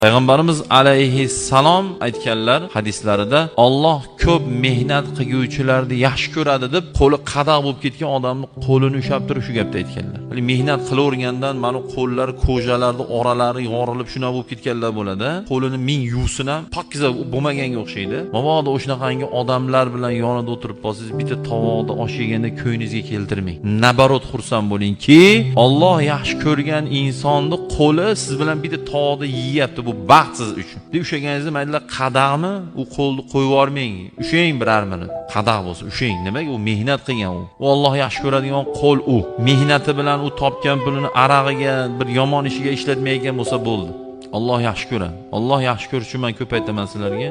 Payg'ambarimiz alayhissalom aytganlar hadislarida, Alloh ko'p mehnat qiluvchilarni yaxshi ko'radi deb, qo'li qadoq bo'lib ketgan odamni qo'lini ushlab turib shu gapni aytganlar. Ya'ni mehnat qilavergandan mana qo'llar, ko'jalari, oralari yorilib shuna bo'lib ketganlar bo'ladi. Qo'lini ming yuvsin ham pokiza bo'lmaganga o'xshaydi. Mabodo o'shanaqangi odamlar bilan yonida o'tirib qolsangiz, bitta tovoqda osh yeganda ko'nglingizga keltirmang. Nabarot xursand bo'lingki, Alloh yaxshi ko'rgan insonni qo'li siz bilan bitta tovoqda yeyapti. Bu baxt siz uchun. Deb ushlaganingizda maylilar qadaqmi, u qo'lni qo'yib yubormang. Ushlang biror minut. Qadaq bo'lsa ushlang. Nimaga? U mehnat qilgan u. U Alloh yaxshi ko'radigan qo'l u. Mehnati bilan u topgan pulini arag'iga, bir yomon ishiga ishlatmaydigan bo'lsa bo'ldi. Alloh yaxshi ko'radi. Alloh yaxshi ko'rish uchun men ko'p aytaman sizlarga.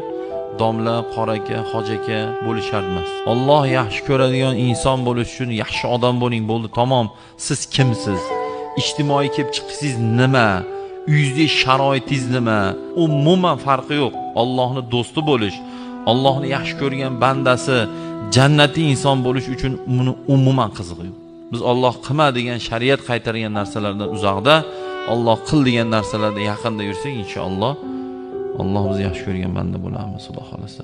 Domla, qora aka, hoji aka bo'lish shart emas. Alloh yaxshi ko'radigan inson bo'lish uchun yaxshi odam bo'ling, bo'ldi, tamom. Siz kimsiz? Ijtimoiy kelib chiqishingiz nima? Uyingizda sharoitingiz nima? Umuman farqi yo'q. Allohning do'sti bo'lish, Allohni yaxshi ko'rgan bandasi, jannatiy inson bo'lish uchun buni umuman qizig'i yo'q. Biz Alloh qilma degan, shariat qaytargan narsalardan uzoqda, Alloh qil degan narsalarda yaqinda yursak, inshaalloh Alloh bizni yaxshi ko'rgan banda bo'lamiz, Xudo xolasa.